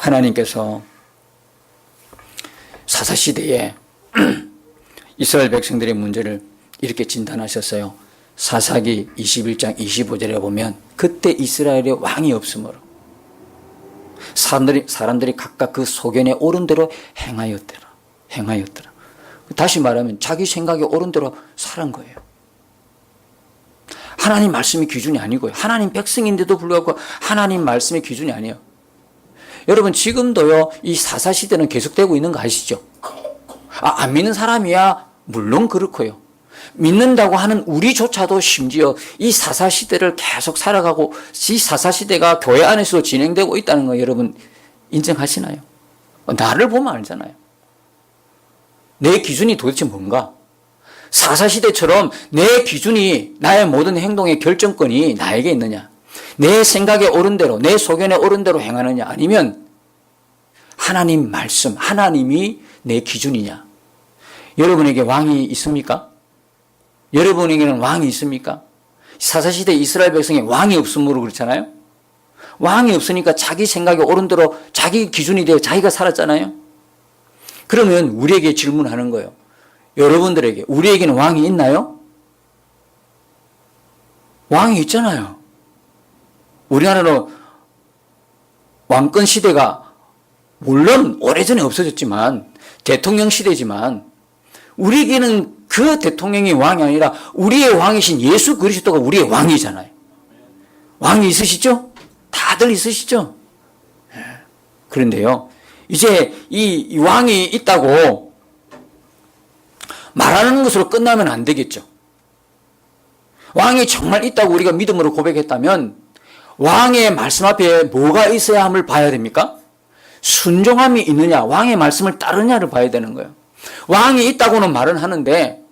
하나님께서 사사시대에 이스라엘 백성들의 문제를 이렇게 진단하셨어요. 사사기 21장 25절에 보면 그때 이스라엘에 왕이 없으므로 사람들이 각각 그 소견에 옳은 대로 행하였더라. 다시 말하면 자기 생각에 옳은 대로 살은 거예요. 하나님 말씀이 기준이 아니고요. 하나님 백성인데도 불구하고 하나님 말씀의 기준이 아니에요. 여러분 지금도요 이 사사시대는 계속되고 있는 거 아시죠? 안 믿는 사람이야 물론 그렇고요. 믿는다고 하는 우리조차도 심지어 이 사사시대를 계속 살아가고 이 사사시대가 교회 안에서도 진행되고 있다는 거 여러분 인정하시나요? 나를 보면 알잖아요. 내 기준이 도대체 뭔가? 사사시대처럼 내 기준이 나의 모든 행동의 결정권이 나에게 있느냐? 내 생각에 옳은 대로 내 소견에 옳은 대로 행하느냐? 아니면 하나님 말씀 하나님이 내 기준이냐? 여러분에게 왕이 있습니까? 여러분에게는 왕이 있습니까? 사사시대 이스라엘 백성에 왕이 없으므로 그렇잖아요. 왕이 없으니까 자기 생각에 옳은 대로 자기 기준이 되어 자기가 살았잖아요. 그러면 우리에게 질문하는 거예요. 여러분들에게 우리에게는 왕이 있나요? 왕이 있잖아요. 우리나라는 왕권 시대가 물론 오래전에 없어졌지만 대통령 시대지만 우리에게는 그 대통령이 왕이 아니라 우리의 왕이신 예수 그리스도가 우리의 왕이잖아요. 왕이 있으시죠? 다들 있으시죠? 그런데요, 이제 이 왕이 있다고 말하는 것으로 끝나면 안 되겠죠. 왕이 정말 있다고 우리가 믿음으로 고백했다면 왕의 말씀 앞에 뭐가 있어야 함을 봐야 됩니까? 순종함이 있느냐, 왕의 말씀을 따르냐를 봐야 되는 거예요. 왕이 있다고는 말은 하는데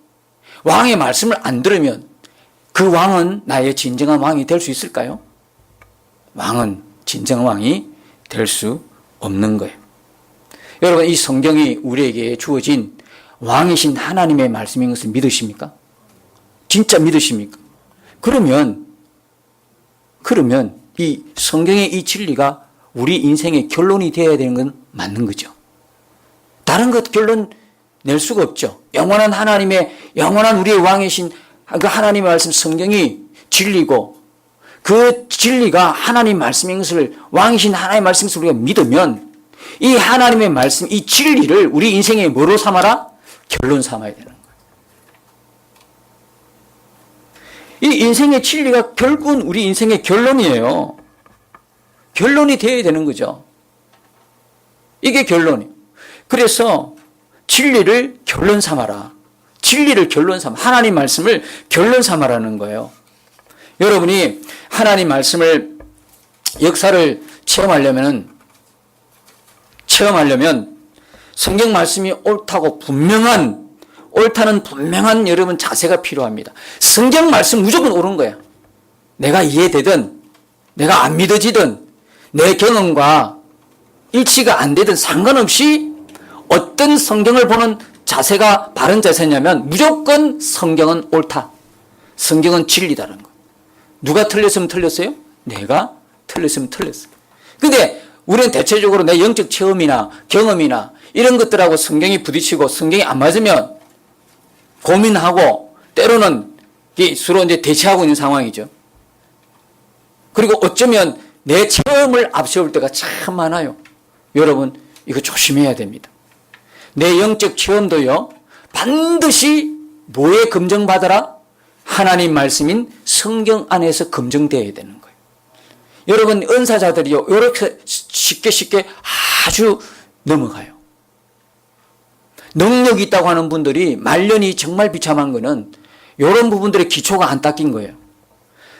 왕의 말씀을 안 들으면 그 왕은 나의 진정한 왕이 될 수 있을까요? 왕은 진정한 왕이 될 수 없는 거예요. 여러분, 이 성경이 우리에게 주어진 왕이신 하나님의 말씀인 것을 믿으십니까? 진짜 믿으십니까? 그러면 이 성경의 이 진리가 우리 인생의 결론이 되어야 되는 건 맞는 거죠. 다른 것 결론 낼 수가 없죠. 영원한 하나님의 영원한 우리의 왕이신 그 하나님의 말씀 성경이 진리고 그 진리가 하나님 말씀인 것을 왕이신 하나님의 말씀인 것을 우리가 믿으면 이 하나님의 말씀, 이 진리를 우리 인생에 뭐로 삼아라? 결론 삼아야 되는 거예요. 이 인생의 진리가 결국은 우리 인생의 결론이에요. 결론이 되어야 되는 거죠. 이게 결론이에요. 그래서 진리를 결론 삼아라. 진리를 결론 삼아. 하나님 말씀을 결론 삼아라는 거예요. 여러분이 하나님 말씀을 역사를 체험하려면 성경 말씀이 옳다는 분명한 여러분 자세가 필요합니다. 성경 말씀 무조건 옳은 거야. 내가 이해되든 내가 안 믿어지든 내 경험과 일치가 안 되든 상관없이 어떤 성경을 보는 자세가 바른 자세냐면 무조건 성경은 옳다. 성경은 진리다라는 거예요. 누가 틀렸으면 틀렸어요? 내가 틀렸으면 틀렸어요. 근데 우리는 대체적으로 내 영적 체험이나 경험이나 이런 것들하고 성경이 부딪히고 성경이 안 맞으면 고민하고 때로는 서로 이제 대치하고 있는 상황이죠. 그리고 어쩌면 내 체험을 앞세울 때가 참 많아요. 여러분, 이거 조심해야 됩니다. 내 영적 체험도요, 반드시 뭐에 검증받아라? 하나님 말씀인 성경 안에서 검증되어야 되는 거예요. 여러분, 은사자들이요, 이렇게 쉽게 아주 넘어가요. 능력이 있다고 하는 분들이 말년이 정말 비참한 거는 이런 부분들의 기초가 안 닦인 거예요.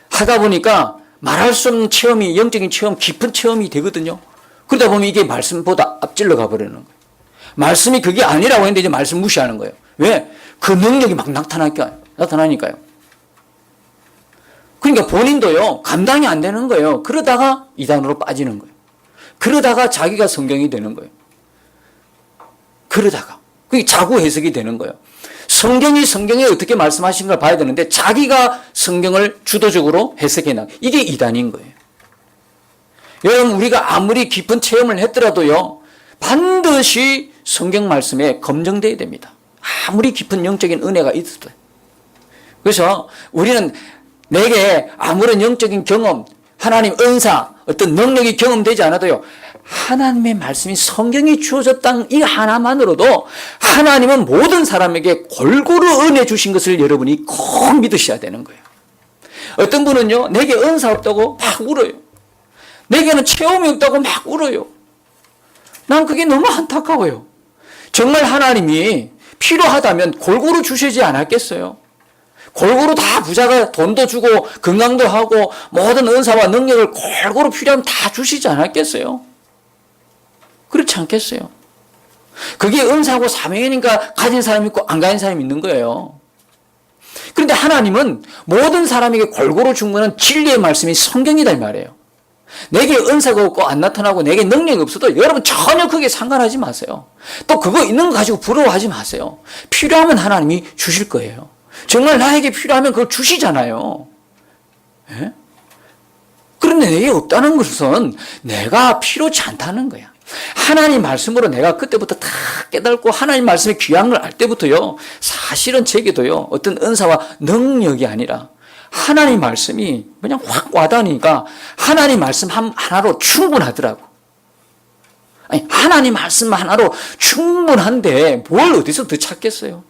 하다 보니까 말할 수 없는 체험이, 영적인 체험, 깊은 체험이 되거든요. 그러다 보면 이게 말씀보다 앞질러 가버리는 거예요. 말씀이 그게 아니라고 했는데 이제 말씀 무시하는 거예요. 왜? 그 능력이 막 나타나니까요. 그러니까 본인도요, 감당이 안 되는 거예요. 그러다가 이단으로 빠지는 거예요. 그러다가 자기가 성경이 되는 거예요. 그러다가. 그게 자구 해석이 되는 거예요. 성경이 성경에 어떻게 말씀하신 걸 봐야 되는데 자기가 성경을 주도적으로 해석해 나. 이게 이단인 거예요. 여러분, 우리가 아무리 깊은 체험을 했더라도요, 반드시 성경 말씀에 검증되어야 됩니다. 아무리 깊은 영적인 은혜가 있어도. 그래서 우리는 내게 아무런 영적인 경험, 하나님 은사, 어떤 능력이 경험되지 않아도요, 하나님의 말씀이 성경이 주어졌다는 이 하나만으로도 하나님은 모든 사람에게 골고루 은혜 주신 것을 여러분이 꼭 믿으셔야 되는 거예요. 어떤 분은요, 내게 은사 없다고 막 울어요. 내게는 체험이 없다고 막 울어요. 난 그게 너무 안타까워요. 정말 하나님이 필요하다면 골고루 주시지 않았겠어요? 골고루 다 부자가 돈도 주고 건강도 하고 모든 은사와 능력을 골고루 필요하면 다 주시지 않았겠어요? 그렇지 않겠어요? 그게 은사고 사명이니까 가진 사람이 있고 안 가진 사람이 있는 거예요. 그런데 하나님은 모든 사람에게 골고루 충분한 진리의 말씀이 성경이다 이 말이에요. 내게 은사가 없고 안 나타나고 내게 능력이 없어도 여러분 전혀 그게 상관하지 마세요. 또 그거 있는 거 가지고 부러워하지 마세요. 필요하면 하나님이 주실 거예요. 정말 나에게 필요하면 그걸 주시잖아요. 예? 그런데 내게 없다는 것은 내가 필요치 않다는 거야. 하나님 말씀으로 내가 그때부터 다 깨닫고 하나님 말씀의 귀한 걸 알 때부터요, 사실은 제게도요, 어떤 은사와 능력이 아니라 하나님 말씀이 그냥 확 와닿으니까 하나님 말씀 하나로 충분하더라고. 아니, 하나님 말씀 하나로 충분한데 뭘 어디서 더 찾겠어요?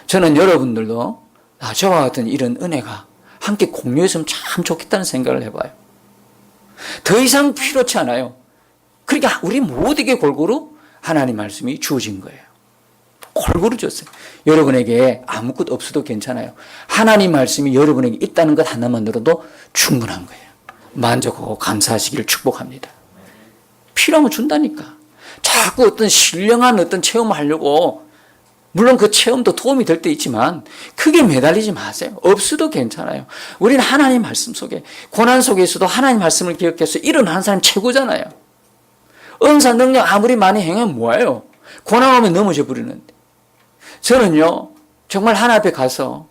저는 여러분들도 저와 같은 이런 은혜가 함께 공유했으면 참 좋겠다는 생각을 해봐요. 더 이상 필요치 않아요. 그러니까 우리 모두에게 골고루 하나님 말씀이 주어진 거예요. 골고루 줬어요. 여러분에게 아무것도 없어도 괜찮아요. 하나님 말씀이 여러분에게 있다는 것 하나만으로도 충분한 거예요. 만족하고 감사하시기를 축복합니다. 필요하면 준다니까. 자꾸 어떤 신령한 어떤 체험을 하려고, 물론 그 체험도 도움이 될 때 있지만 크게 매달리지 마세요. 없어도 괜찮아요. 우리는 하나님 말씀 속에, 고난 속에서도 하나님 말씀을 기억해서 일어나는 사람이 최고잖아요. 은사 능력 아무리 많이 행하면 뭐예요? 고난 오면 넘어져 버리는데. 저는요, 정말 하나님 앞에 가서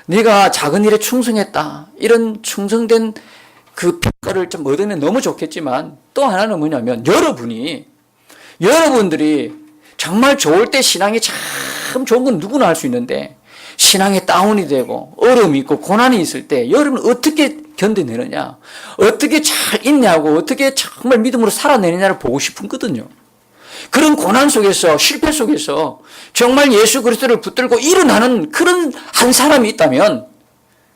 네가 작은 일에 충성했다, 이런 충성된 그 평가를 좀 얻으면 너무 좋겠지만, 또 하나는 뭐냐면 여러분들이 정말 좋을 때 신앙이 참 좋은 건 누구나 할 수 있는데, 신앙에 다운이 되고 어려움이 있고 고난이 있을 때 여러분 어떻게 견뎌내느냐, 어떻게 잘 있냐고, 어떻게 정말 믿음으로 살아내느냐를 보고 싶거든요. 그런 고난 속에서, 실패 속에서 정말 예수 그리스도를 붙들고 일어나는 그런 한 사람이 있다면,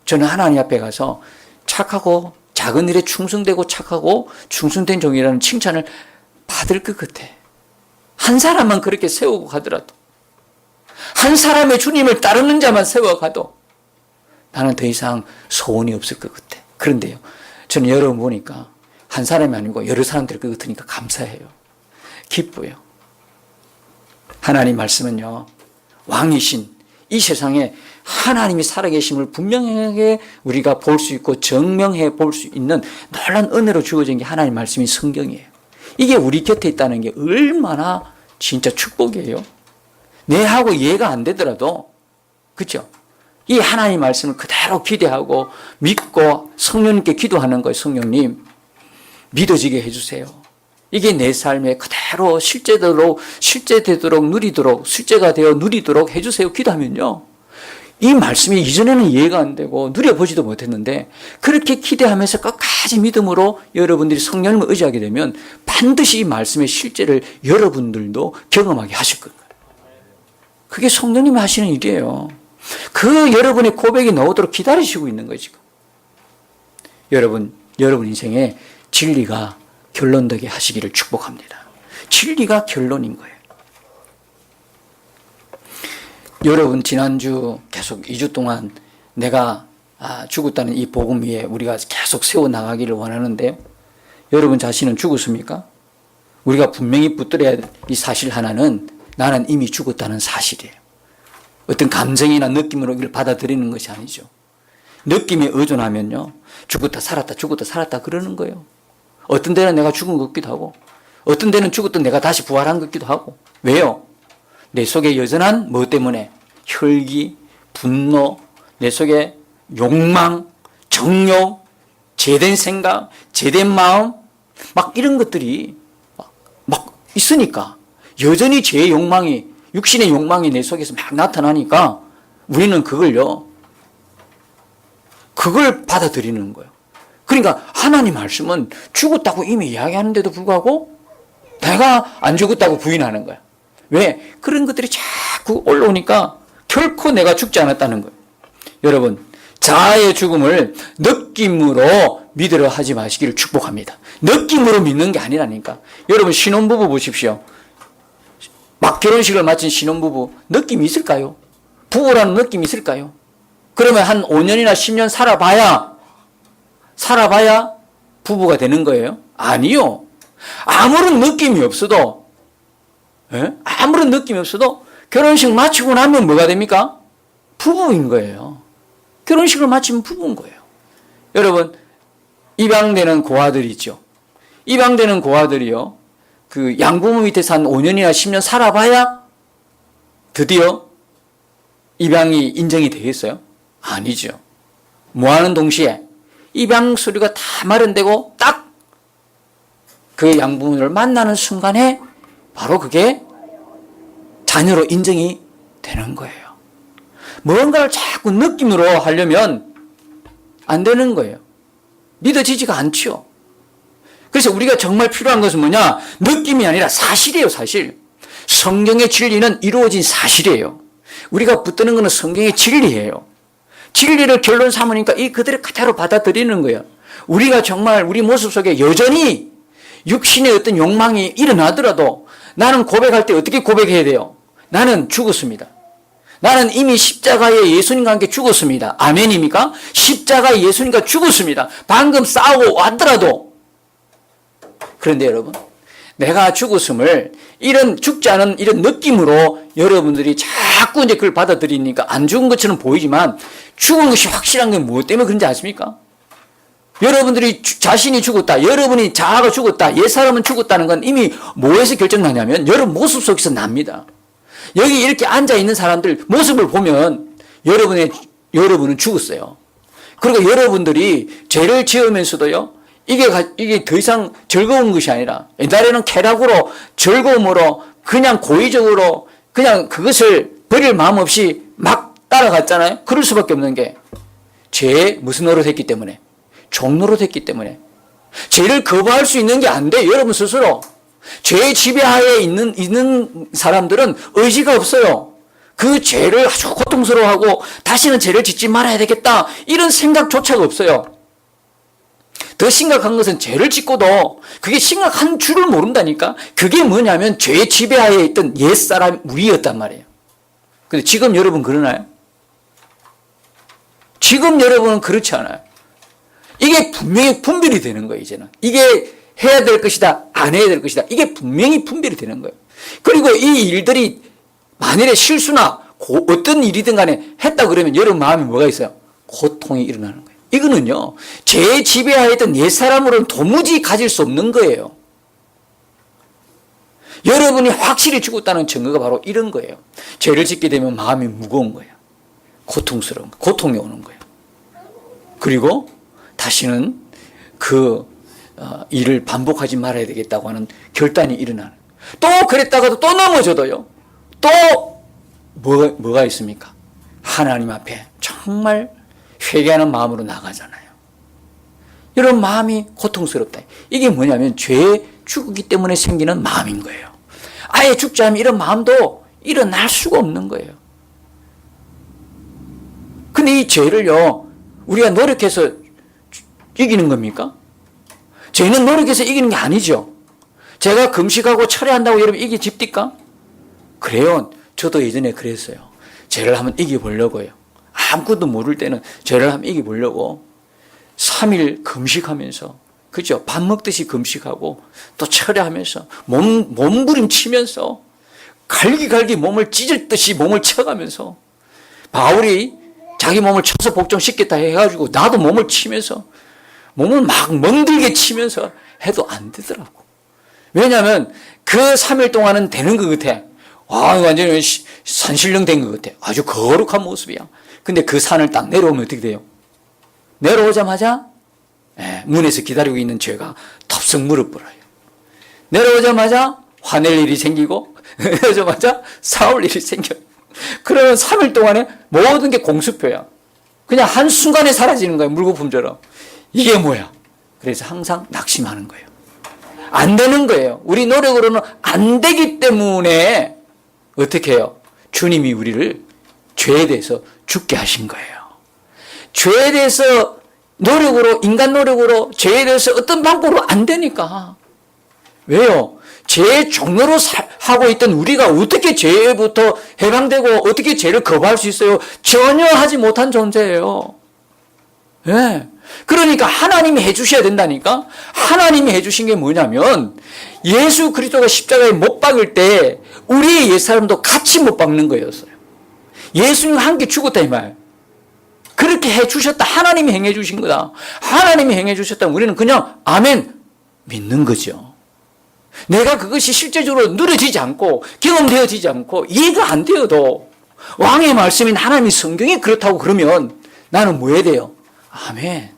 저는 하나님 앞에 가서 착하고 작은 일에 충성되고 착하고 충성된 종이라는 칭찬을 받을 것 같아. 한 사람만 그렇게 세우고 가더라도, 한 사람의 주님을 따르는 자만 세워가도 나는 더 이상 소원이 없을 것 같아. 그런데요, 저는 여러분 보니까 한 사람이 아니고 여러 사람들 것 같으니까 감사해요. 기뻐요. 하나님 말씀은요, 왕이신 이 세상에 하나님이 살아계심을 분명하게 우리가 볼 수 있고 증명해 볼 수 있는 놀라운 은혜로 주어진 게 하나님 말씀이 성경이에요. 이게 우리 곁에 있다는 게 얼마나 진짜 축복이에요. 내하고 이해가 안 되더라도, 그렇죠? 이 하나님 말씀을 그대로 기대하고 믿고 성령님께 기도하는 거예요. 성령님, 믿어지게 해주세요. 이게 내 삶에 그대로 실제되도록 누리도록, 실제가 되어 누리도록 해주세요. 기도하면요, 이 말씀이 이전에는 이해가 안 되고 누려보지도 못했는데, 그렇게 기대하면서 끝까지 믿음으로 여러분들이 성령님을 의지하게 되면 반드시 이 말씀의 실제를 여러분들도 경험하게 하실 거예요. 그게 성령님이 하시는 일이에요. 그 여러분의 고백이 나오도록 기다리시고 있는 거예요, 지금. 여러분 인생에 진리가 결론되게 하시기를 축복합니다. 진리가 결론인 거예요. 여러분, 지난주 계속 2주 동안 내가 죽었다는 이 복음 위에 우리가 계속 세워나가기를 원하는데요. 여러분 자신은 죽었습니까? 우리가 분명히 붙들어야 할 이 사실 하나는, 나는 이미 죽었다는 사실이에요. 어떤 감정이나 느낌으로 이걸 받아들이는 것이 아니죠. 느낌에 의존하면요, 죽었다 살았다 그러는 거예요. 어떤 데는 내가 죽은 것 같기도 하고, 어떤 데는 죽었던 내가 다시 부활한 것 같기도 하고. 왜요? 내 속에 여전한 뭐 때문에? 혈기, 분노, 내 속에 욕망, 정욕, 제된 생각, 제된 마음, 막 이런 것들이 막 있으니까 여전히 죄의 욕망이, 육신의 욕망이 내 속에서 막 나타나니까 우리는 그걸 받아들이는 거예요. 그러니까 하나님 말씀은 죽었다고 이미 이야기하는데도 불구하고 내가 안 죽었다고 부인하는 거야. 왜? 그런 것들이 자꾸 올라오니까 결코 내가 죽지 않았다는 거예요. 여러분, 자아의 죽음을 느낌으로 믿으려 하지 마시기를 축복합니다. 느낌으로 믿는 게 아니라니까. 여러분, 신혼부부 보십시오. 막 결혼식을 마친 신혼부부, 느낌이 있을까요? 부부라는 느낌이 있을까요? 그러면 한 5년이나 10년 살아봐야 부부가 되는 거예요? 아니요. 아무런 느낌이 없어도, 아무런 느낌이 없어도 결혼식 마치고 나면 뭐가 됩니까? 부부인 거예요. 결혼식을 마치면 부부인 거예요. 여러분, 입양되는 고아들이 있죠. 입양되는 고아들이요, 그 양부모 밑에서 한 5년이나 10년 살아봐야 드디어 입양이 인정이 되겠어요? 아니죠. 뭐하는 동시에 입양 서류가 다 마련되고 딱 그 양부모를 만나는 순간에 바로 그게 자녀로 인정이 되는 거예요. 뭔가를 자꾸 느낌으로 하려면 안 되는 거예요. 믿어지지가 않죠. 그래서 우리가 정말 필요한 것은 뭐냐? 느낌이 아니라 사실이에요, 사실. 성경의 진리는 이루어진 사실이에요. 우리가 붙드는 것은 성경의 진리예요. 진리를 결론 삼으니까 이 그들을 그대로 받아들이는 거예요. 우리가 정말 우리 모습 속에 여전히 육신의 어떤 욕망이 일어나더라도 나는 고백할 때 어떻게 고백해야 돼요? 나는 죽었습니다. 나는 이미 십자가에 예수님과 함께 죽었습니다. 아멘입니까? 십자가에 예수님과 죽었습니다. 방금 싸우고 왔더라도. 그런데 여러분, 내가 죽었음을 이런 죽지 않은 이런 느낌으로 여러분들이 자꾸 이제 그걸 받아들이니까 안 죽은 것처럼 보이지만 죽은 것이 확실한 건 무엇 때문에 그런지 아십니까? 여러분들이 자신이 죽었다, 여러분이 자아가 죽었다, 옛사람은 죽었다는 건 이미 뭐에서 결정나냐면 여러분 모습 속에서 납니다. 여기 이렇게 앉아있는 사람들 모습을 보면 여러분은 죽었어요. 그리고 여러분들이 죄를 지으면서도요, 이게 더 이상 즐거운 것이 아니라 옛날에는 쾌락으로 즐거움으로 그냥 고의적으로 그냥 그것을 버릴 마음 없이 막 따라갔잖아요. 그럴 수밖에 없는 게 죄에 무슨 노릇했기 때문에, 종노릇했기 때문에. 죄를 거부할 수 있는 게 안 돼. 여러분 스스로 죄의 지배하에 있는 사람들은 의지가 없어요. 그 죄를 아주 고통스러워하고 다시는 죄를 짓지 말아야 되겠다 이런 생각조차가 없어요. 더 심각한 것은 죄를 짓고도 그게 심각한 줄을 모른다니까. 그게 뭐냐면 죄의 지배하에 있던 옛사람 우리였단 말이에요. 근데 지금 여러분 그러나요? 지금 여러분은 그렇지 않아요. 이게 분명히 분별이 되는 거예요. 이제는 이게 해야 될 것이다, 안 해야 될 것이다, 이게 분명히 분별이 되는 거예요. 그리고 이 일들이 만일에 실수나 어떤 일이든 간에 했다 그러면 여러분 마음에 뭐가 있어요? 고통이 일어나는 거예요. 이거는요, 죄의 지배하에 있던 옛사람으로는 도무지 가질 수 없는 거예요. 여러분이 확실히 죽었다는 증거가 바로 이런 거예요. 죄를 짓게 되면 마음이 무거운 거예요. 고통스러운, 고통이 오는 거예요. 그리고 다시는 그 일을 반복하지 말아야 되겠다고 하는 결단이 일어나는. 또 그랬다가도 또 넘어져도요, 또 뭐가 있습니까? 하나님 앞에 정말 회개하는 마음으로 나가잖아요. 이런 마음이 고통스럽다. 이게 뭐냐면 죄에 죽기 때문에 생기는 마음인 거예요. 아예 죽지 않으면 이런 마음도 일어날 수가 없는 거예요. 근데 이 죄를요, 우리가 노력해서 이기는 겁니까? 죄는 노력해서 이기는 게 아니죠. 제가 금식하고 철회한다고 여러분 이기집니까? 그래요. 저도 예전에 그랬어요. 죄를 한번 이겨보려고요. 아무것도 모를 때는 죄를 한번 이겨보려고 3일 금식하면서, 그죠? 밥 먹듯이 금식하고 또 철회하면서 몸부림치면서 갈기갈기 몸을 찢을 듯이 몸을 쳐가면서, 바울이 자기 몸을 쳐서 복종시켰다 해가지고 나도 몸을 치면서 몸을 막 멍들게 치면서 해도 안 되더라고. 왜냐하면 그 3일 동안은 되는 것 같아. 와, 완전히 산신령 된 것 같아. 아주 거룩한 모습이야. 근데 그 산을 딱 내려오면 어떻게 돼요? 내려오자마자 문에서 기다리고 있는 죄가 덥석 무릎 꿇어요. 내려오자마자 화낼 일이 생기고 내려오자마자 싸울 일이 생겨요. 그러면 3일 동안에 모든 게 공수표야. 그냥 한순간에 사라지는 거예요. 물거품처럼. 이게 뭐야? 그래서 항상 낙심하는 거예요. 안 되는 거예요. 우리 노력으로는 안 되기 때문에 어떻게 해요? 주님이 우리를 죄에 대해서 죽게 하신 거예요. 죄에 대해서 노력으로, 인간 노력으로 죄에 대해서 어떤 방법으로 안 되니까. 왜요? 죄의 종로로 하고 있던 우리가 어떻게 죄부터 해방되고 어떻게 죄를 거부할 수 있어요? 전혀 하지 못한 존재예요. 예. 그러니까 하나님이 해주셔야 된다니까. 하나님이 해주신 게 뭐냐면 예수 그리스도가 십자가에 못 박을 때 우리의 옛사람도 같이 못 박는 거였어요. 예수님 함께 죽었다 이 말. 그렇게 해주셨다. 하나님이 행해주신 거다. 하나님이 행해주셨다면 우리는 그냥 아멘 믿는 거죠. 내가 그것이 실제적으로 누려지지 않고 경험되어지지 않고 이해가 안 되어도 왕의 말씀인 하나님의 성경이 그렇다고 그러면 나는 뭐 해야 돼요? 아멘.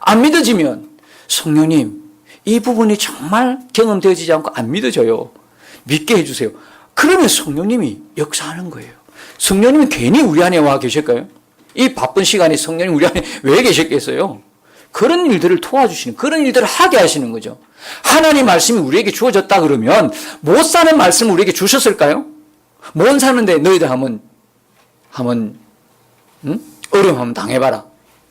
안 믿어지면 성령님 이 부분이 정말 경험되어지지 않고 안 믿어져요. 믿게 해주세요. 그러면 성령님이 역사하는 거예요. 성령님은 괜히 우리 안에 와 계실까요? 이 바쁜 시간에 성령님 우리 안에 왜 계셨겠어요? 그런 일들을 도와주시는, 그런 일들을 하게 하시는 거죠. 하나님 말씀이 우리에게 주어졌다 그러면 못 사는 말씀을 우리에게 주셨을까요? 못 사는데 너희들 한번 어려움 한번 당해봐라.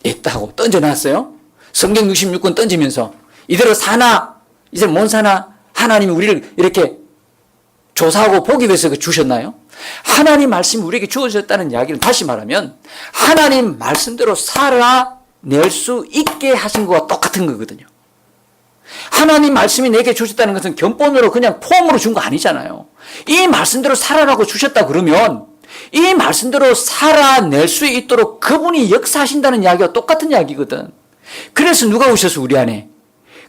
있다고 던져놨어요. 성경 66권 던지면서 이대로 사나 이제 못 사나 하나님이 우리를 이렇게 조사하고 보기 위해서 주셨나요? 하나님 말씀이 우리에게 주어졌다는 이야기는 다시 말하면 하나님 말씀대로 살아낼 수 있게 하신 것과 똑같은 거거든요. 하나님 말씀이 내게 주셨다는 것은 견본으로 그냥 폼으로 준 거 아니잖아요. 이 말씀대로 살아라고 주셨다 그러면 이 말씀대로 살아낼 수 있도록 그분이 역사하신다는 이야기와 똑같은 이야기거든. 그래서 누가 오셔서 우리 안에?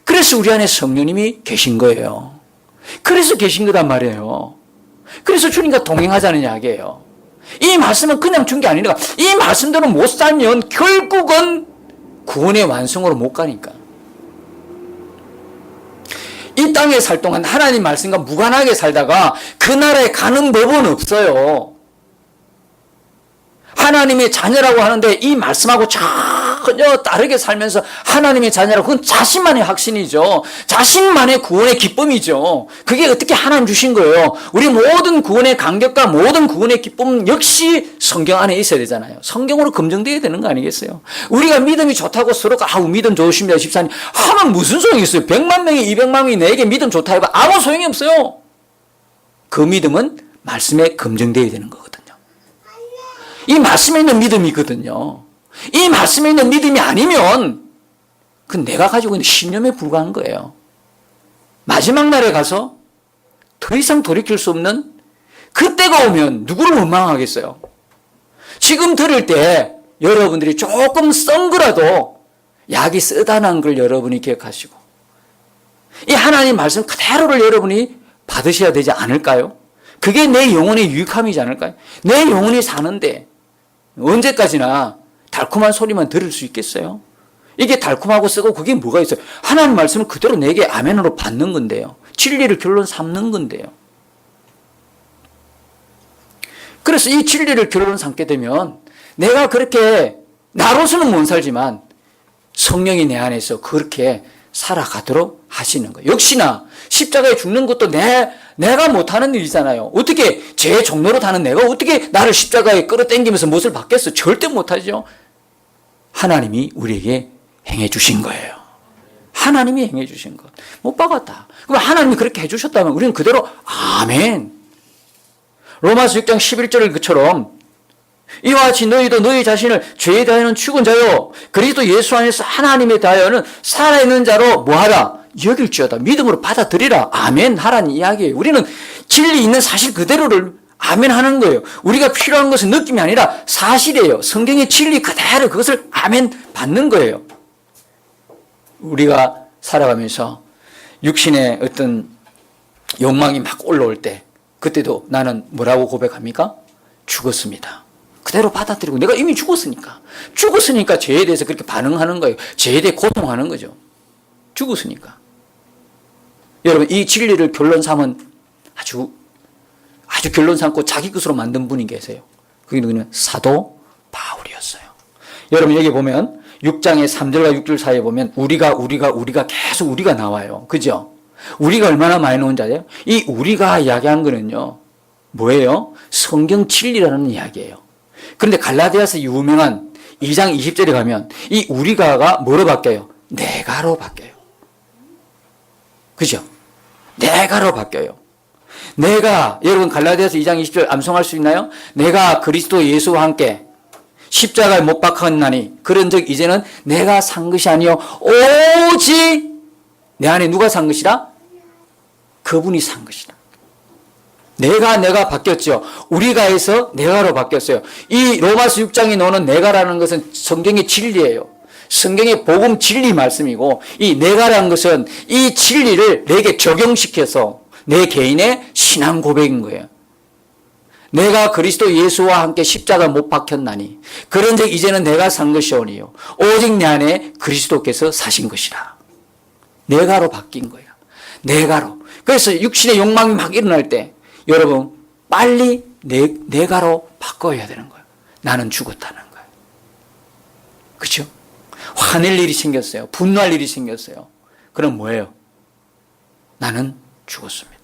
그래서 우리 안에 성령님이 계신 거예요. 그래서 계신 거란 말이에요. 그래서 주님과 동행하자는 이야기예요. 이 말씀은 그냥 준 게 아니라 이 말씀대로 못 살면 결국은 구원의 완성으로 못 가니까. 이 땅에 살 동안 하나님 말씀과 무관하게 살다가 그 나라에 가는 법은 없어요. 하나님의 자녀라고 하는데 이 말씀하고 전혀 다르게 살면서 하나님의 자녀라고 그건 자신만의 확신이죠. 자신만의 구원의 기쁨이죠. 그게 어떻게 하나님 주신 거예요. 우리 모든 구원의 간격과 모든 구원의 기쁨 역시 성경 안에 있어야 되잖아요. 성경으로 검증되어야 되는 거 아니겠어요. 우리가 믿음이 좋다고 서로가 믿음 좋으십니다 집사님 하면 무슨 소용이 있어요. 100만 명이 200만 명이 내게 믿음 좋다 해봐 아무 소용이 없어요. 그 믿음은 말씀에 검증되어야 되는 거거든요. 이 말씀에 있는 믿음이거든요. 이 말씀에 있는 믿음이 아니면 그건 내가 가지고 있는 신념에 불과한 거예요. 마지막 날에 가서 더 이상 돌이킬 수 없는 그때가 오면 누구를 원망하겠어요? 지금 들을 때 여러분들이 조금 쓴 거라도 약이 쓰다는 걸 여러분이 기억하시고 이 하나님 말씀 그대로를 여러분이 받으셔야 되지 않을까요? 그게 내 영혼의 유익함이지 않을까요? 내 영혼이 사는데 언제까지나 달콤한 소리만 들을 수 있겠어요? 이게 달콤하고 쓰고 그게 뭐가 있어요? 하나님 말씀을 그대로 내게 아멘으로 받는 건데요. 진리를 결론 삼는 건데요. 그래서 이 진리를 결론 삼게 되면 내가 그렇게 나로서는 못 살지만 성령이 내 안에서 그렇게 살아가도록 하시는 거예요. 역시나 십자가에 죽는 것도 내가 못하는 일이잖아요. 어떻게 제 종로로 타는 내가 어떻게 나를 십자가에 끌어당기면서 무엇을 받겠어? 절대 못하죠. 하나님이 우리에게 행해 주신 거예요. 하나님이 행해 주신 것. 못 박았다. 그럼 하나님이 그렇게 해 주셨다면 우리는 그대로 아멘. 로마서 6장 11절을 그처럼 이와 같이 너희도 너희 자신을 죄에 대하여는 죽은 자요 그리스도 예수 안에서 하나님에 대하여는 살아있는 자로 뭐하라? 여길지어다. 믿음으로 받아들이라. 아멘 하라는 이야기예요. 우리는 진리 있는 사실 그대로를 아멘 하는 거예요. 우리가 필요한 것은 느낌이 아니라 사실이에요. 성경의 진리 그대로 그것을 아멘 받는 거예요. 우리가 살아가면서 육신의 어떤 욕망이 막 올라올 때 그때도 나는 뭐라고 고백합니까? 죽었습니다. 그대로 받아들이고 내가 이미 죽었으니까. 죽었으니까 죄에 대해서 그렇게 반응하는 거예요. 죄에 대해 고통하는 거죠. 죽었으니까. 여러분 이 진리를 결론 삼은 아주 결론 삼고 자기 것으로 만든 분이 계세요. 그게 누구냐면 사도 바울이었어요. 여러분 여기 보면 6장의 3절과 6절 사이에 보면 우리가 계속 우리가 나와요. 그죠? 우리가 얼마나 많이 나온 자예요? 이 우리가 이야기한 거는요. 뭐예요? 성경 진리라는 이야기예요. 그런데 갈라디아서 유명한 2장 20절에 가면 이 우리가가 뭐로 바뀌어요? 내가로 바뀌어요. 그죠? 내가로 바뀌어요. 내가 여러분 갈라디아서 2장 20절 암송할 수 있나요? 내가 그리스도 예수와 함께 십자가에 못 박혔나니 그런즉 이제는 내가 산 것이 아니요 오직 내 안에 누가 산 것이라? 그분이 산 것이다. 내가 바뀌었죠. 우리가에서 내가로 바뀌었어요. 이 로마서 6장에 나오는 내가라는 것은 성경의 진리예요. 성경의 복음 진리 말씀이고 이 내가라는 것은 이 진리를 내게 적용시켜서 내 개인의 신앙 고백인 거예요. 내가 그리스도 예수와 함께 십자가 못 박혔나니 그런즉 이제는 내가 산 것이 아니요 오직 내 안에 그리스도께서 사신 것이라. 내가로 바뀐 거예요. 내가로. 그래서 육신의 욕망이 막 일어날 때 여러분 빨리 내가로 바꿔야 되는 거예요. 나는 죽었다는 거예요. 그렇죠? 화낼 일이 생겼어요. 분노할 일이 생겼어요. 그럼 뭐예요? 나는 죽었습니다.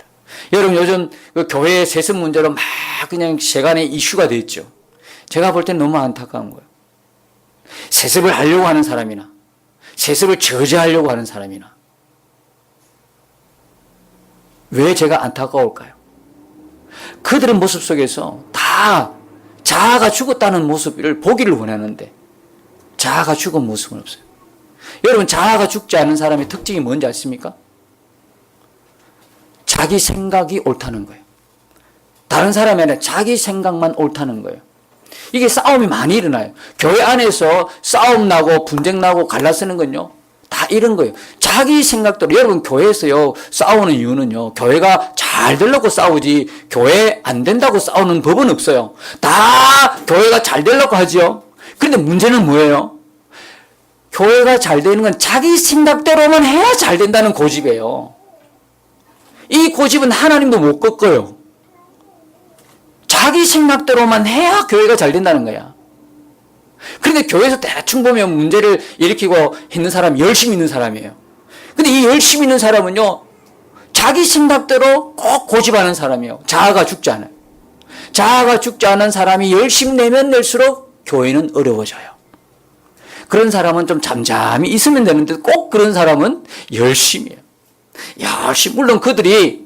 여러분 요즘 그 교회 세습 문제로 막 그냥 세간에 이슈가 됐죠. 제가 볼 때는 너무 안타까운 거예요. 세습을 하려고 하는 사람이나 세습을 저지하려고 하는 사람이나 왜 제가 안타까울까요? 그들의 모습 속에서 다 자아가 죽었다는 모습을 보기를 원하는데 자아가 죽은 모습은 없어요. 여러분 자아가 죽지 않은 사람의 특징이 뭔지 아십니까? 자기 생각이 옳다는 거예요. 다른 사람이 아니라 자기 생각만 옳다는 거예요. 이게 싸움이 많이 일어나요. 교회 안에서 싸움 나고 분쟁 나고 갈라서는 건요. 다 이런 거예요. 자기 생각대로. 여러분 교회에서요 싸우는 이유는요. 교회가 잘 되려고 싸우지 교회 안 된다고 싸우는 법은 없어요. 다 교회가 잘 되려고 하죠. 그런데 문제는 뭐예요? 교회가 잘 되는 건 자기 생각대로만 해야 잘 된다는 고집이에요. 이 고집은 하나님도 못 꺾어요. 자기 생각대로만 해야 교회가 잘 된다는 거야. 그런데 교회에서 대충 보면 문제를 일으키고 있는 사람이 열심히 있는 사람이에요. 근데 이 열심히 있는 사람은요, 자기 생각대로 꼭 고집하는 사람이에요. 자아가 죽지 않아요. 자아가 죽지 않은 사람이 열심히 내면 낼수록 교회는 어려워져요. 그런 사람은 좀 잠잠히 있으면 되는데 꼭 그런 사람은 열심히 해요. 열심히, 물론 그들의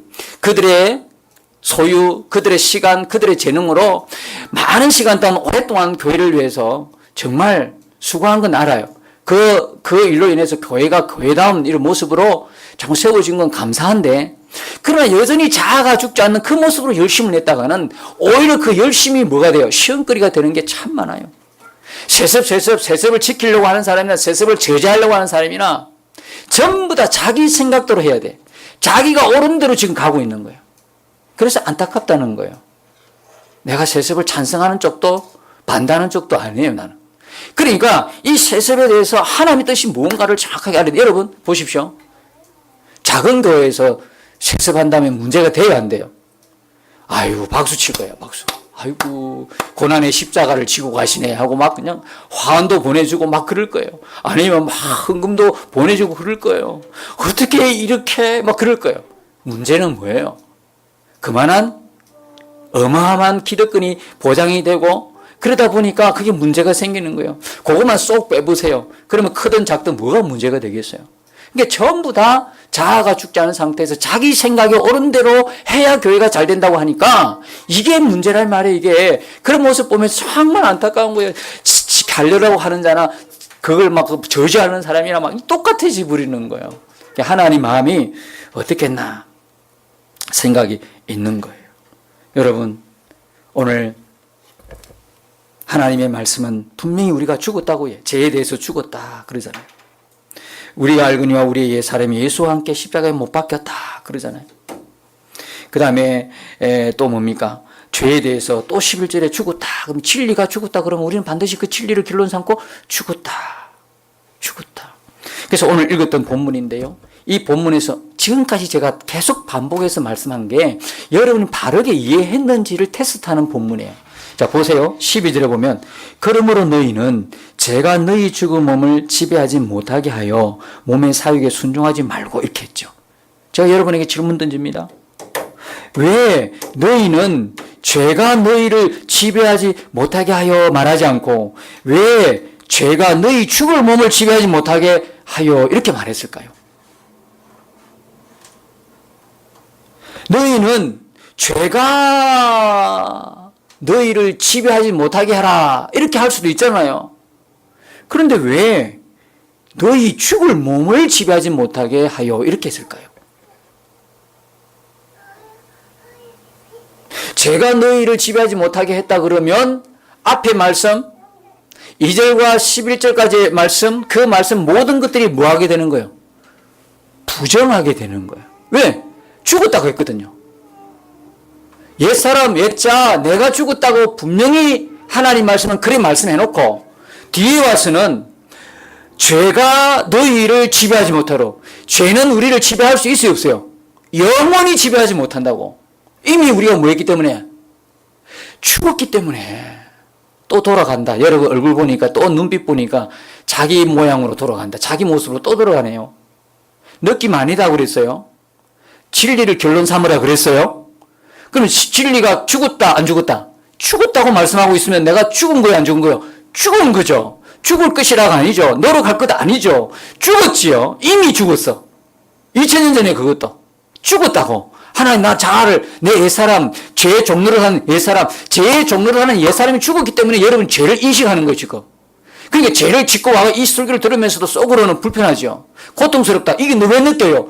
소유, 그들의 시간, 그들의 재능으로 많은 시간 동안 오랫동안 교회를 위해서 정말 수고한 건 알아요. 그 일로 인해서 교회가 교회다운 이런 모습으로 자꾸 세워진 건 감사한데, 그러나 여전히 자아가 죽지 않는 그 모습으로 열심을 냈다가는 오히려 그 열심이 뭐가 돼요? 시험거리가 되는 게 참 많아요. 세습을 지키려고 하는 사람이나 세습을 저지하려고 하는 사람이나 전부 다 자기 생각대로 해야 돼. 자기가 옳은 대로 지금 가고 있는 거예요. 그래서 안타깝다는 거예요. 내가 세습을 찬성하는 쪽도 반대하는 쪽도 아니에요, 나는. 그러니까 이 세습에 대해서 하나님의 뜻이 뭔가를 정확하게 알아야 돼요. 여러분 보십시오. 작은 교회에서 세습한다면 문제가 돼야 안 돼요. 아이고 박수 칠 거예요. 박수. 아이고 고난의 십자가를 지고 가시네 하고 막 그냥 화환도 보내주고 막 그럴 거예요. 아니면 막 헌금도 보내주고 그럴 거예요. 어떻게 이렇게 막 그럴 거예요. 문제는 뭐예요? 그만한 어마어마한 기득권이 보장이 되고 그러다 보니까 그게 문제가 생기는 거예요. 그것만 쏙 빼보세요. 그러면 크든 작든 뭐가 문제가 되겠어요? 그러니까 전부 다 자아가 죽지 않은 상태에서 자기 생각이 옳은 대로 해야 교회가 잘 된다고 하니까 이게 문제란 말이에요. 이게 그런 모습 보면 정말 안타까운 거예요. 하려고 하는 자나 그걸 막 저지하는 사람이나 막 똑같아지 부리는 거예요. 하나님 마음이 어떻겠나 생각이 있는 거예요. 여러분 오늘 하나님의 말씀은 분명히 우리가 죽었다고 해요. 죄에 대해서 죽었다 그러잖아요. 우리가 알거니와 우리의 옛 사람이 예수와 함께 십자가에 못 박혔다 그러잖아요. 그 다음에 또 뭡니까? 죄에 대해서 또 11절에 죽었다. 그럼 진리가 죽었다. 그러면 우리는 반드시 그 진리를 결론 삼고 죽었다. 그래서 오늘 읽었던 본문인데요. 이 본문에서 지금까지 제가 계속 반복해서 말씀한 게 여러분이 바르게 이해했는지를 테스트하는 본문이에요. 자, 보세요. 12절에 보면 그러므로 너희는 제가 너희 죽은 몸을 지배하지 못하게 하여 몸의 사육에 순종하지 말고 이렇게 했죠. 제가 여러분에게 질문 던집니다. 왜 너희는 죄가 너희를 지배하지 못하게 하여 말하지 않고 왜 죄가 너희 죽을 몸을 지배하지 못하게 하여 이렇게 말했을까요? 너희는 죄가 너희를 지배하지 못하게 하라 이렇게 할 수도 있잖아요. 그런데 왜 너희 죽을 몸을 지배하지 못하게 하여 이렇게 했을까요? 죄가 너희를 지배하지 못하게 했다 그러면 앞에 말씀 2절과 11절까지의 말씀 그 말씀 모든 것들이 뭐하게 되는 거예요? 부정하게 되는 거예요. 왜? 죽었다고 했거든요. 옛사람 옛자 내가 죽었다고 분명히 하나님 말씀은 그래 말씀해놓고 뒤에 와서는 죄가 너희를 지배하지 못하도록 죄는 우리를 지배할 수 있어요 없어요? 영원히 지배하지 못한다고. 이미 우리가 뭐 했기 때문에? 죽었기 때문에 또 돌아간다. 여러분 얼굴 보니까 또 눈빛 보니까 자기 모양으로 돌아간다. 자기 모습으로 또 돌아가네요. 느낌 아니다 그랬어요? 진리를 결론 삼으라 그랬어요? 그럼 진리가 죽었다 안 죽었다? 죽었다고 말씀하고 있으면 내가 죽은 거예요 안 죽은 거예요? 죽은 거죠. 죽을 것이라가 아니죠. 너로 갈 것 아니죠. 죽었지요. 이미 죽었어. 2000년 전에 그것도 죽었다고. 하나님 나 자아를 내 옛사람 죄의 종로를 하는 옛사람 죄의 종로를 하는 옛사람이 죽었기 때문에 여러분 죄를 인식하는 거예요 지금. 그러니까 죄를 짓고 와서 이 설교를 들으면서도 속으로는 불편하죠. 고통스럽다. 이게 왜 느껴요?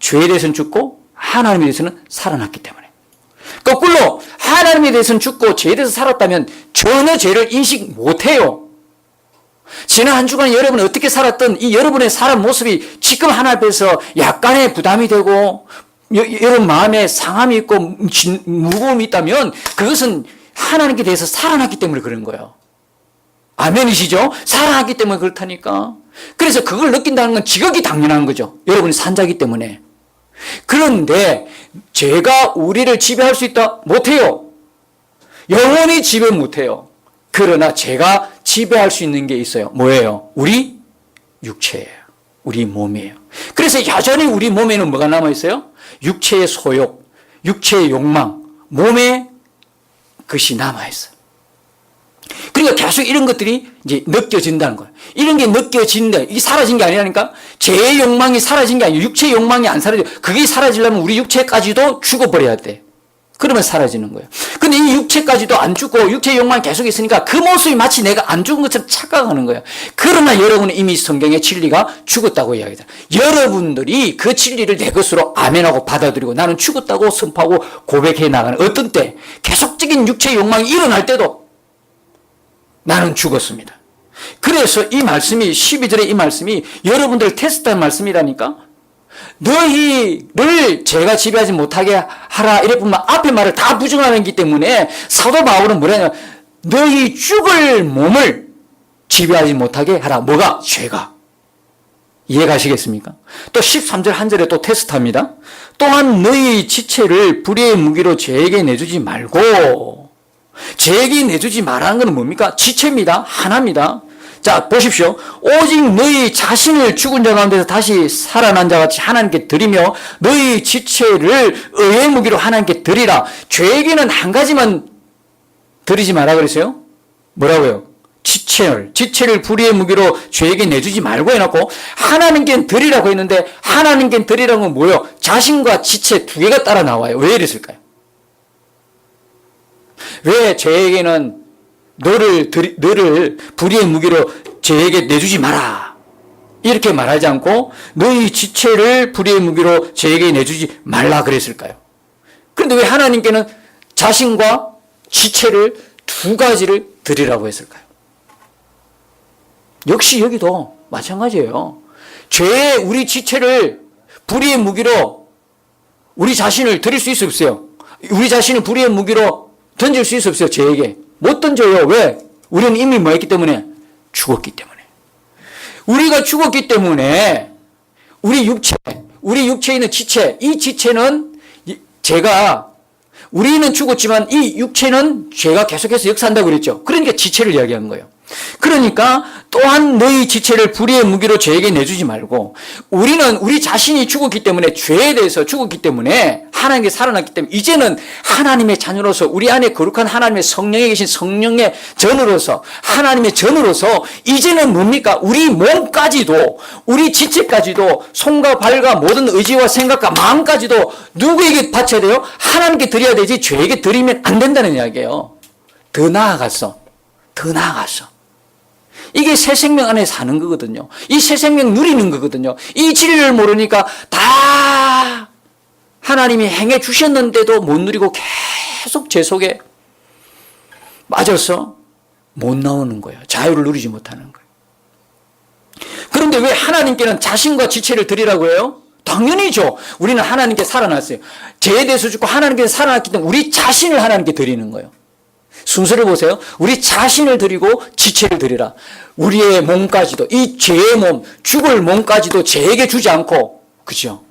죄에 대해서는 죽고 하나님에 대해서는 살아났기 때문에. 거꾸로 하나님에 대해서는 죽고 죄에 대해서 살았다면 전혀 죄를 인식 못해요. 지난 한 주간 여러분이 어떻게 살았던 이 여러분의 사람 모습이 지금 하나님 앞에서 약간의 부담이 되고 여러분 마음에 상함이 있고 무거움이 있다면 그것은 하나님께 대해서 살아났기 때문에 그런 거예요. 아멘이시죠? 살아났기 때문에 그렇다니까. 그래서 그걸 느낀다는 건 지극히 당연한 거죠. 여러분이 산자기 때문에. 그런데 죄가 우리를 지배할 수 있다? 못해요. 영원히 지배 못해요. 그러나 죄가 지배할 수 있는 게 있어요. 뭐예요? 우리 육체예요. 우리 몸이에요. 그래서 여전히 우리 몸에는 뭐가 남아있어요? 육체의 소욕, 육체의 욕망, 몸에 그것이 남아있어요. 그러니까 계속 이런 것들이 이제 느껴진다는 거예요. 이런 게 느껴진다. 이게 사라진 게 아니라니까? 죄의 욕망이 사라진 게 아니에요. 육체의 욕망이 안 사라져. 그게 사라지려면 우리 육체까지도 죽어버려야 돼. 그러면 사라지는 거예요. 근데 이 육체까지도 안 죽고 육체의 욕망이 계속 있으니까 그 모습이 마치 내가 안 죽은 것처럼 착각하는 거예요. 그러나 여러분은 이미 성경의 진리가 죽었다고 이야기해요. 여러분들이 그 진리를 내 것으로 아멘하고 받아들이고 나는 죽었다고 선포하고 고백해 나가는 어떤 때 계속적인 육체의 욕망이 일어날 때도 나는 죽었습니다. 그래서 이 말씀이 12절의 이 말씀이 여러분들 테스트한 말씀이라니까. 너희를 죄가 지배하지 못하게 하라 이래 보면 앞에 말을 다 부정하는 기 때문에 사도 바울은 뭐냐면 너희 죽을 몸을 지배하지 못하게 하라. 뭐가? 죄가. 이해가시겠습니까? 또 13절 한 절에 또 테스트합니다. 또한 너희 지체를 불의의 무기로 죄에게 내주지 말고. 죄에게 내주지 말라는 건 뭡니까? 지체입니다. 하나입니다. 자, 보십시오. 오직 너희 자신을 죽은 자 가운데서 다시 살아난 자 같이 하나님께 드리며 너희 지체를 의의 무기로 하나님께 드리라. 죄에게는 한 가지만 드리지 마라 그랬어요. 뭐라고요? 지체를 불의의 무기로 죄에게 내주지 말고 해놓고 하나님께 드리라고 했는데 하나님께 드리라는 건 뭐예요? 자신과 지체 두 개가 따라 나와요. 왜 이랬을까요? 왜 죄에게는 너를 불의의 무기로 죄에게 내주지 마라 이렇게 말하지 않고 너희 지체를 불의의 무기로 죄에게 내주지 말라 그랬을까요? 그런데 왜 하나님께는 자신과 지체를 두 가지를 드리라고 했을까요? 역시 여기도 마찬가지예요. 죄의 우리 지체를 불의의 무기로 우리 자신을 드릴 수 있어요 없어요? 우리 자신을 불의의 무기로 던질 수 있어 없어요? 저에게. 못 던져요. 왜? 우리는 이미 뭐 했기 때문에? 죽었기 때문에. 우리가 죽었기 때문에 우리 육체에 있는 지체, 이 지체는 우리는 죽었지만 이 육체는 죄가 계속해서 역사한다고 그랬죠. 그러니까 지체를 이야기한 거예요. 그러니까 또한 너희 지체를 불의의 무기로 죄에게 내주지 말고, 우리는 우리 자신이 죽었기 때문에, 죄에 대해서 죽었기 때문에 하나님께 살아났기 때문에 이제는 하나님의 자녀로서, 우리 안에 거룩한 하나님의 성령에 계신 성령의 전으로서, 하나님의 전으로서 이제는 뭡니까? 우리 몸까지도, 우리 지체까지도, 손과 발과 모든 의지와 생각과 마음까지도 누구에게 바쳐야 돼요? 하나님께 드려야 되지, 죄에게 드리면 안 된다는 이야기예요. 더 나아가서 이게 새 생명 안에 사는 거거든요. 이 새 생명 누리는 거거든요. 이 진리를 모르니까 다 하나님이 행해 주셨는데도 못 누리고 계속 죄 속에 빠져서 못 나오는 거예요. 자유를 누리지 못하는 거예요. 그런데 왜 하나님께는 자신과 지체를 드리라고 해요? 당연히죠. 우리는 하나님께 살아났어요. 죄에 대해서 죽고 하나님께 살아났기 때문에 우리 자신을 하나님께 드리는 거예요. 순서를 보세요. 우리 자신을 드리고 지체를 드리라. 우리의 몸까지도, 이 죄의 몸, 죽을 몸까지도 죄에게 주지 않고, 그죠?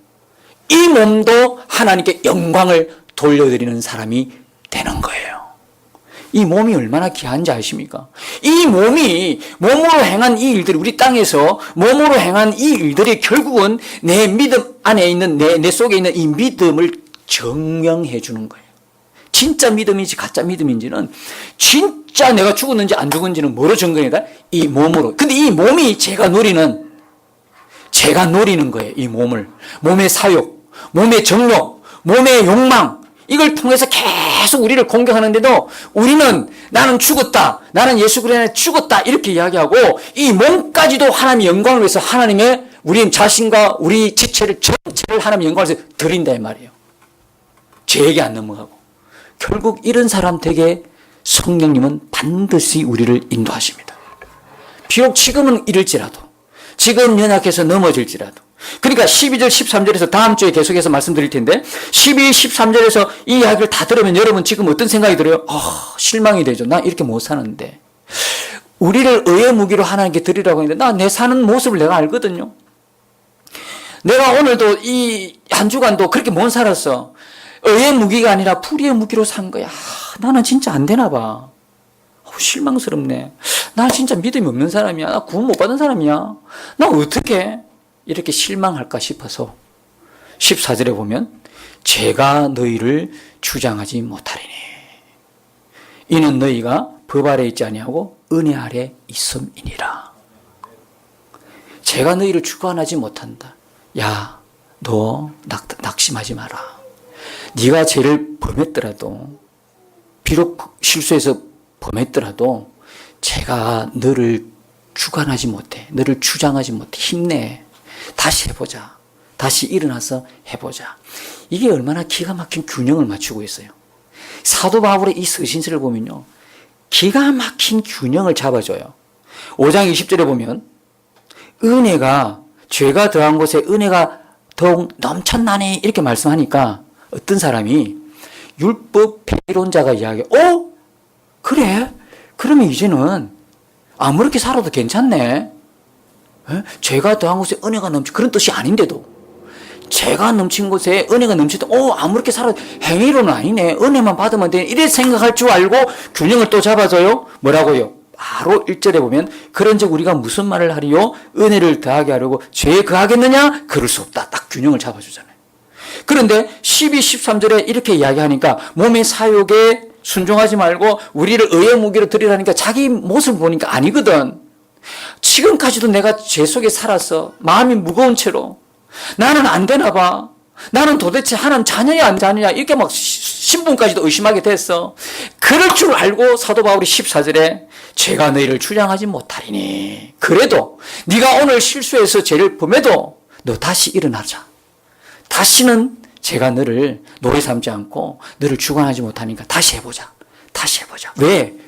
이 몸도 하나님께 영광을 돌려드리는 사람이 되는 거예요. 이 몸이 얼마나 귀한지 아십니까? 이 몸으로 행한 이 일들이, 우리 땅에서 몸으로 행한 이 일들이 결국은 내 믿음 안에 있는, 내 속에 있는 이 믿음을 증명해 주는 거예요. 진짜 믿음인지 가짜 믿음인지는, 진짜 내가 죽었는지 안 죽었는지는 뭐로 증거해야 돼? 이 몸으로. 근데 이 몸이 제가 노리는 거예요. 이 몸을. 몸의 사욕, 몸의 정욕, 몸의 욕망, 이걸 통해서 계속 우리를 공격하는데도 우리는 나는 죽었다, 나는 예수 그리스도 안에 죽었다, 이렇게 이야기하고 이 몸까지도 하나님의 영광을 위해서 우리 자신과 우리 지체를 전체를 하나님의 영광을 위해서 드린다 이 말이에요. 죄에게 안 넘어가고. 결국 이런 사람에게 성령님은 반드시 우리를 인도하십니다. 비록 지금은 이럴지라도, 지금 연약해서 넘어질지라도. 그러니까 12절 13절에서 다음 주에 계속해서 말씀드릴 텐데, 12, 13절에서 이 이야기를 다 들으면 여러분 지금 어떤 생각이 들어요? 실망이 되죠. 나 이렇게 못 사는데. 우리를 의의 무기로 하나님께 드리라고 했는데 내 사는 모습을 내가 알거든요. 내가 오늘도 이 한 주간도 그렇게 못 살았어. 의의 무기가 아니라 불의의 무기로 산 거야. 나는 진짜 안 되나 봐. 실망스럽네. 나 진짜 믿음이 없는 사람이야. 나 구원 못 받은 사람이야. 나 어떻게 이렇게 실망할까 싶어서 14절에 보면 제가 너희를 주장하지 못하리니 이는 너희가 법 아래 있지 아니하고 은혜 아래 있음이니라. 제가 너희를 주관하지 못한다. 야, 너 낙심하지 마라. 네가 죄를 범했더라도, 비록 실수해서 범했더라도 제가 너를 주관하지 못해. 너를 주장하지 못해. 힘내. 다시 해보자. 다시 일어나서 해보자. 이게 얼마나 기가 막힌 균형을 맞추고 있어요. 사도 바울의 이 서신서를 보면요, 기가 막힌 균형을 잡아줘요. 5장 20절에 보면 은혜가, 죄가 더한 곳에 은혜가 더욱 넘쳤나니 이렇게 말씀하니까 어떤 사람이 율법 폐론자가 그래? 그러면 이제는 아무렇게 살아도 괜찮네. 죄가 더한 곳에 은혜가 넘치, 그런 뜻이 아닌데도 죄가 넘친 곳에 은혜가 넘치도 아무렇게 살아도 행위로는 아니네. 은혜만 받으면 되네. 이래 생각할 줄 알고 균형을 또 잡아줘요. 뭐라고요? 바로 1절에 보면 그런즉 우리가 무슨 말을 하리요? 은혜를 더하게 하려고 죄에 거하겠느냐? 그럴 수 없다. 딱 균형을 잡아주잖아요. 그런데 12, 13절에 이렇게 이야기하니까 몸의 사욕에 순종하지 말고 우리를 의의 무기로 드리라니까 자기 모습을 보니까 아니거든. 지금까지도 내가 죄 속에 살았어. 마음이 무거운 채로. 나는 안 되나 봐. 나는 도대체 하나님 자녀냐 안 자녀냐 이렇게 막 신분까지도 의심하게 됐어. 그럴 줄 알고 사도 바울이 14절에 제가 너희를 주장하지 못하리니 그래도 네가 오늘 실수해서 죄를 범해도 너 다시 일어나자. 다시는 제가 너를 노예 삼지 않고 너를 주관하지 못하니까 다시 해보자. 다시 해보자.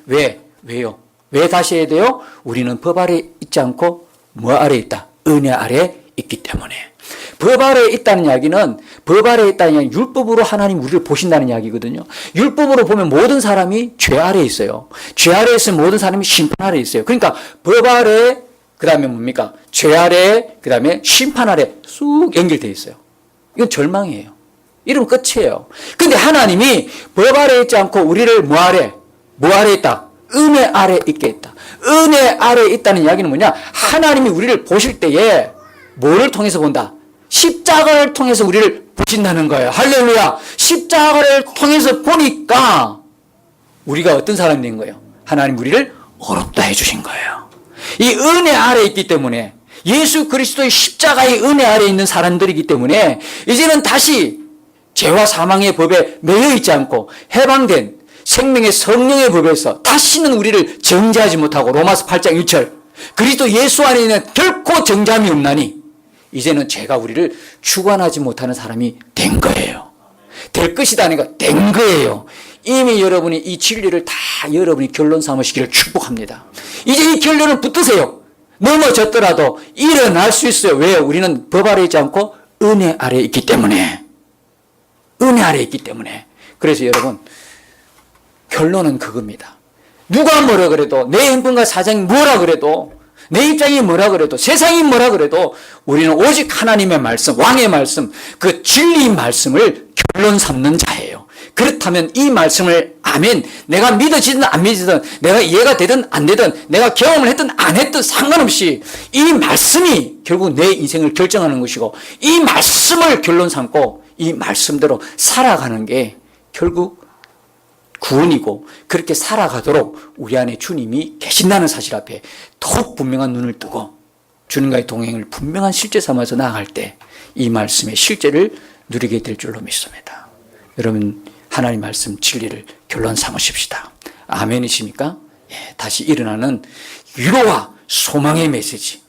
왜요? 왜 다시 해야 돼요? 우리는 법 아래 있지 않고 뭐 아래 있다? 은혜 아래 있기 때문에. 법 아래에 있다는 이야기는, 법 아래에 있다는 이야기는 율법으로 하나님 우리를 보신다는 이야기거든요. 율법으로 보면 모든 사람이 죄 아래에 있어요. 죄 아래에 있으면 모든 사람이 심판 아래에 있어요. 그러니까 법 아래, 그 다음에 뭡니까? 죄 아래, 그 다음에 심판 아래 쑥 연결되어 있어요. 이건 절망이에요. 이러면 끝이에요. 근데 하나님이 법 아래에 있지 않고 우리를 뭐 아래? 뭐 아래에 있다? 은혜 아래에 있게 있다. 은혜 아래에 있다는 이야기는 뭐냐? 하나님이 우리를 보실 때에 뭐를 통해서 본다? 십자가를 통해서 우리를 보신다는 거예요. 할렐루야. 십자가를 통해서 보니까 우리가 어떤 사람이 된 거예요? 하나님 우리를 어렵다 해주신 거예요. 이 은혜 아래에 있기 때문에, 예수 그리스도의 십자가의 은혜 아래에 있는 사람들이기 때문에 이제는 다시 죄와 사망의 법에 매여 있지 않고 해방된 생명의 성령의 법에서 다시는 우리를 정죄하지 못하고, 로마서 8장 1절, 그리스도 예수 안에 있는 결코 정죄함이 없나니 이제는 죄가 우리를 주관하지 못하는 사람이 된 거예요. 될 것이다 하니까 된 거예요. 이미 여러분이 이 진리를 다 여러분이 결론 삼으시기를 축복합니다. 이제 이 결론을 붙드세요. 넘어졌더라도 일어날 수 있어요. 왜요? 우리는 법 아래에 있지 않고 은혜 아래에 있기 때문에. 은혜 아래에 있기 때문에. 그래서 여러분, 결론은 그겁니다. 누가 뭐라 그래도, 내 형편과 사정이 뭐라 그래도, 내 입장이 뭐라 그래도, 세상이 뭐라 그래도 우리는 오직 하나님의 말씀, 왕의 말씀, 그 진리의 말씀을 결론 삼는 자예요. 그렇다면 이 말씀을 아멘, 내가 믿어지든 안 믿어지든, 내가 이해가 되든 안 되든, 내가 경험을 했든 안 했든 상관없이 이 말씀이 결국 내 인생을 결정하는 것이고, 이 말씀을 결론 삼고 이 말씀대로 살아가는 게 결국 구원이고, 그렇게 살아가도록 우리 안에 주님이 계신다는 사실 앞에 더욱 분명한 눈을 뜨고 주님과의 동행을 분명한 실제 삼아서 나아갈 때 이 말씀의 실제를 누리게 될 줄로 믿습니다. 여러분, 하나님 말씀 진리를 결론 삼으십시다. 아멘이십니까? 예, 다시 일어나는 위로와 소망의 메시지.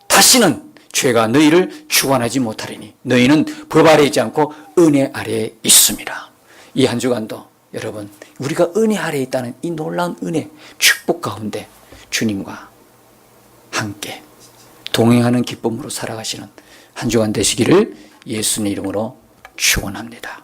다시는 죄가 너희를 주관하지 못하리니 너희는 법 아래에 있지 않고 은혜 아래에 있습니다. 이 한 주간도 여러분, 우리가 은혜 아래에 있다는 이 놀라운 은혜, 축복 가운데 주님과 함께 동행하는 기쁨으로 살아가시는 한 주간 되시기를 예수님 이름으로 축원합니다.